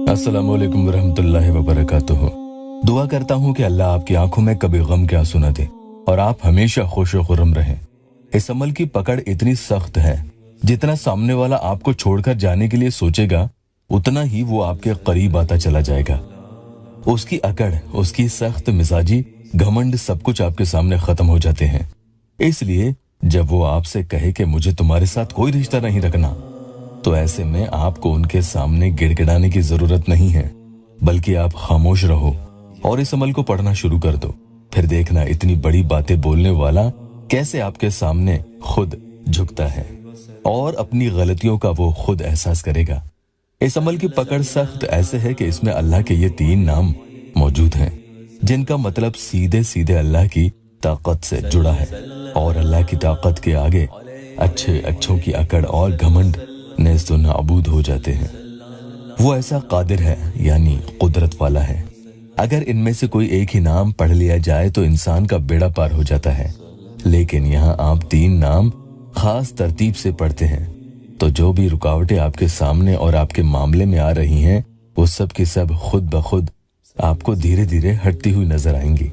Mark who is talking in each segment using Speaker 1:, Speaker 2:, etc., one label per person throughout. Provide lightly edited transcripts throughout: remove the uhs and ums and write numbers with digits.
Speaker 1: अस्सलामु अलैकुम वरहमतुल्लाहि वबरकातुहू। दुआ करता हूँ कि अल्लाह आपकी आंखों में कभी गम के आंसू न दे और आप हमेशा खुश खुर्रम रहें। इस अमल की पकड़ इतनी सख्त है, जितना सामने वाला आपको छोड़कर जाने के लिए सोचेगा उतना ही वो आपके करीब आता चला जाएगा। उसकी अकड़, उसकी सख्त मिजाजी, घमंड सब कुछ आपके सामने खत्म हो जाते हैं। इसलिए जब वो आपसे कहे कि मुझे तुम्हारे साथ कोई रिश्ता नहीं रखना, तो ऐसे में आपको उनके सामने गिड़गिड़ाने की जरूरत नहीं है, बल्कि आप खामोश रहो और इस अमल को पढ़ना शुरू कर दो। फिर देखना इतनी बड़ी बातें बोलने वाला कैसे आपके सामने खुद झुकता है और अपनी गलतियों का वो खुद एहसास करेगा। इस अमल की पकड़ सख्त ऐसे है कि इसमें अल्लाह के ये 3 नाम मौजूद हैं, जिनका मतलब सीधे सीधे अल्लाह की ताकत से जुड़ा है और अल्लाह की ताकत के आगे अच्छों की अकड़ और घमंड नेस्तो नाबूद हो जाते हैं। वो ऐसा कादिर है, यानी कुदरत वाला है। अगर इनमें से कोई एक ही नाम पढ़ लिया जाए तो इंसान का बेड़ा पार हो जाता है, लेकिन यहाँ आप 3 नाम खास तरतीब से पढ़ते हैं, तो जो भी रुकावटें आपके सामने और आपके मामले में आ रही हैं, वो सब की सब खुद ब खुद आपको धीरे धीरे हटती हुई नजर आएंगी।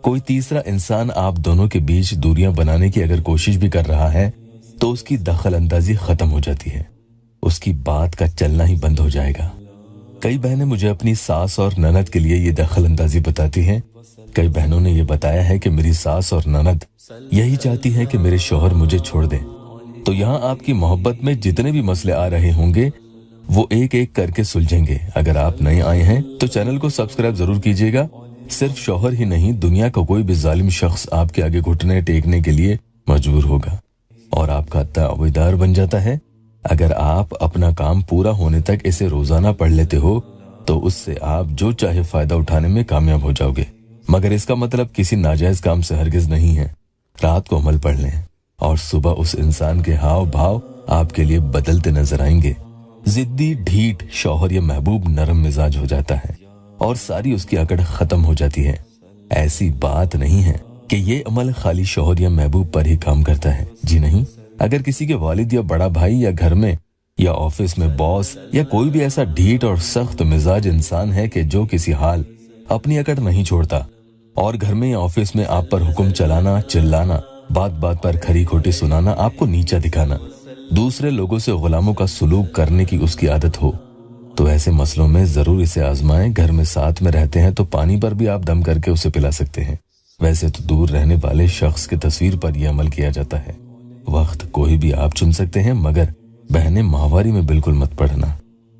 Speaker 1: कोई तीसरा इंसान आप दोनों के बीच दूरियां बनाने की अगर कोशिश भी कर रहा है, तो उसकी दखल अंदाजी खत्म हो जाती है, उसकी बात का चलना ही बंद हो जाएगा। कई बहनें मुझे अपनी सास और ननद के लिए ये दखल अंदाजी बताती हैं। कई बहनों ने ये बताया है कि मेरी सास और ननद यही चाहती है कि मेरे शौहर मुझे छोड़ दें। तो यहाँ आपकी मोहब्बत में जितने भी मसले आ रहे होंगे, वो एक एक करके सुलझेंगे। अगर आप नए आए हैं तो चैनल को सब्सक्राइब जरूर कीजिएगा। सिर्फ शौहर ही नहीं, दुनिया का कोई भी जालिम शख्स आपके आगे घुटने टेकने के लिए मजबूर होगा और आपका तावेदार बन जाता है। अगर आप अपना काम पूरा होने तक इसे रोजाना पढ़ लेते हो, तो उससे आप जो चाहे फायदा उठाने में कामयाब हो जाओगे। मगर इसका मतलब किसी नाजायज काम से हरगिज नहीं है। रात को अमल पढ़ लें और सुबह उस इंसान के हाव भाव आपके लिए बदलते नजर आएंगे। जिद्दी ढीठ शौहर या महबूब नरम मिजाज हो जाता है और सारी उसकी अकड़ खत्म हो जाती है। ऐसी बात नहीं है कि ये अमल खाली शौहर या महबूब पर ही काम करता है। जी नहीं, अगर किसी के वालिद या बड़ा भाई या घर में या ऑफिस में बॉस या कोई भी ऐसा ढीठ और सख्त मिजाज इंसान है कि जो किसी हाल अपनी अकड़ नहीं छोड़ता और घर में या ऑफिस में आप पर हुक्म चलाना, चिल्लाना, बात बात पर खरी खोटी सुनाना, आपको नीचा दिखाना, दूसरे लोगों से गुलामों का सुलूक करने की उसकी आदत हो, तो ऐसे मसलों में जरूर इसे आजमाएं। घर में साथ में रहते हैं तो पानी पर भी आप दम करके उसे पिला सकते हैं। वैसे तो दूर रहने वाले शख्स की तस्वीर पर यह अमल किया जाता है। वक्त कोई भी आप चुन सकते हैं, मगर बहने माहवारी में बिल्कुल मत पढ़ना।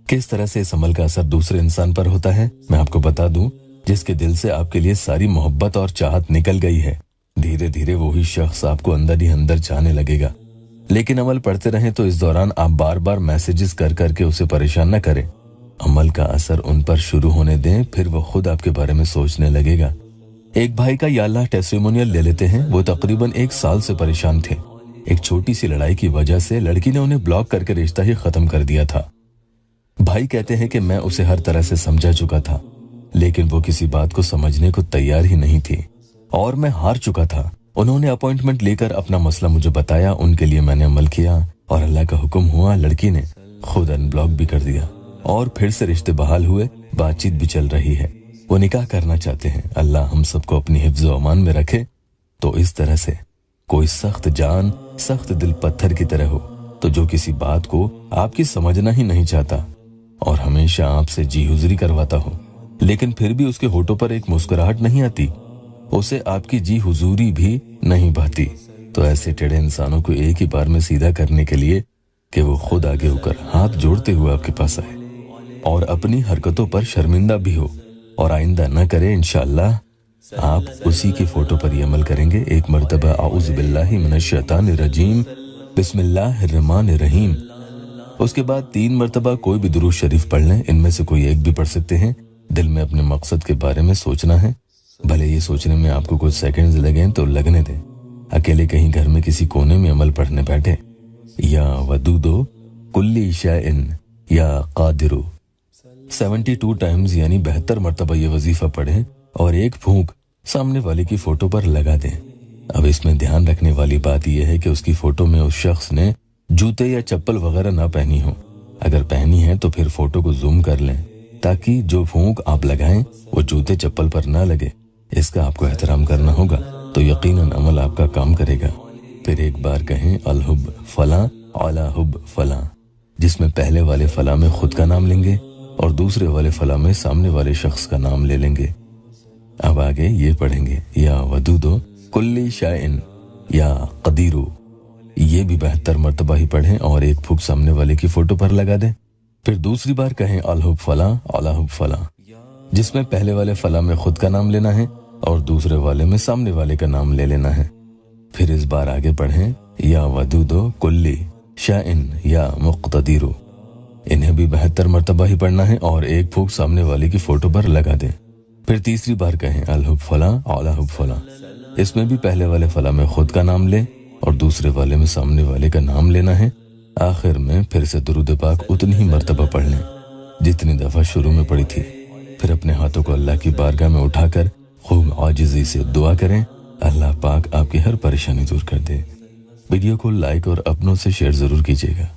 Speaker 1: किस तरह से इस अमल का असर दूसरे इंसान पर होता है मैं आपको बता दूं। जिसके दिल से आपके लिए सारी मोहब्बत और चाहत निकल गई है, धीरे धीरे वही शख्स आपको अंदर ही अंदर चाहने लगेगा। लेकिन अमल पढ़ते रहें तो इस दौरान आप बार बार मैसेजेस कर करके उसे परेशान न करें। अमल का असर उन पर शुरू होने दें, फिर वो खुद आपके बारे में सोचने लगेगा। एक भाई का या अल्लाह टेस्टिमोनियल ले लेते हैं। वो तकरीबन 1 साल से परेशान थे। एक छोटी सी लड़ाई की वजह से लड़की ने उन्हें ब्लॉक करके रिश्ता ही खत्म कर दिया था। भाई कहते हैं कि मैं उसे हर तरह से समझा चुका था, लेकिन वो किसी बात को समझने को तैयार ही नहीं थी और मैं हार चुका था। उन्होंने अपॉइंटमेंट लेकर अपना मसला मुझे बताया, उनके लिए मैंने अमल किया और अल्लाह का हुक्म हुआ, लड़की ने खुद अनब्लॉक भी कर दिया और फिर से रिश्ते बहाल हुए, बातचीत भी चल रही है। वो निकाह करना चाहते हैं। अल्लाह हम सबको अपनी हिफ्ज़ व अमान में रखे। तो इस तरह से कोई सख्त जान, सख्त दिल पत्थर की तरह हो, तो जो किसी बात को आपकी समझना ही नहीं चाहता और हमेशा आपसे जी हुजूरी करवाता हो, लेकिन फिर भी उसके होठों पर एक मुस्कुराहट नहीं आती, उसे आपकी जी हुजूरी भी नहीं भाती, तो ऐसे टेढ़े इंसानों को एक ही बार में सीधा करने के लिए कि वो खुद आगे होकर हाथ जोड़ते हुए आपके पास आए और अपनी हरकतों पर शर्मिंदा भी हो और आइंदा न करे, इंशाअल्लाह आप उसी की फोटो पर ही अमल करेंगे। एक मर्तबा आऊज़ बिल्लाहि मिनश शैतानिर रजीम, बिस्मिल्लाहिर रहमानिर रहीम। उसके बाद 3 मर्तबा कोई भी दुरूद शरीफ पढ़ लें। इनमें से कोई एक भी पढ़ सकते हैं। दिल में अपने मकसद के बारे में सोचना है, भले ये सोचने में आपको कुछ सेकंड्स लगें तो लगने दें। अकेले कहीं घर में किसी कोने में अमल पढ़ने बैठे। या वदूदो कुल्ली शैइन या कादिरू 72 टाइम्स यानी 72 मर्तबा ये वजीफा पढ़ें और एक फूंक सामने वाले की फोटो पर लगा दें। अब इसमें ध्यान रखने वाली बात यह है कि उसकी फोटो में उस शख्स ने जूते या चप्पल वगैरह ना पहनी हो। अगर हैं तो फिर फोटो को जूम कर लें ताकि जो फूंक आप लगाएं वो जूते चप्पल पर ना लगे। इसका आपको एहतराम करना होगा तो यकीनन अमल आपका काम करेगा। फिर एक बार कहें अलहुब फला अला हुब फला, जिसमें पहले वाले फला में खुद का नाम लेंगे और दूसरे वाले फला में सामने वाले शख्स का नाम ले लेंगे। अब आगे ये पढ़ेंगे या वदूदो कुल्ली शाइन या कदीरू, ये भी 72 मरतबा ही पढ़ें और एक फूंक सामने वाले की फोटो पर लगा दें। फिर दूसरी बार कहें अलहुब फला अला हुब फला, जिसमें पहले वाले फला में खुद का नाम लेना है और दूसरे वाले में सामने वाले का नाम ले लेना है। फिर इस बार आगे पढ़ें या वदूदो कुल्ली शाइन या मुक्तदीरू, इन्हें भी 72 मरतबा ही पढ़ना है और एक फूंक सामने वाले की फोटो पर लगा दें। फिर तीसरी बार कहें अलहुब फला अला हुब फला, इसमें भी पहले वाले फला में खुद का नाम लें और दूसरे वाले में सामने वाले का नाम लेना है। आखिर में फिर से दुरूद पाक उतनी ही मरतबा पढ़ लें जितनी दफा शुरू में पढ़ी थी। फिर अपने हाथों को अल्लाह की बारगाह में उठाकर खूब आजिज़ी से दुआ करें, अल्लाह पाक आपकी हर परेशानी दूर कर दे। वीडियो को लाइक और अपनों से शेयर जरूर कीजिएगा।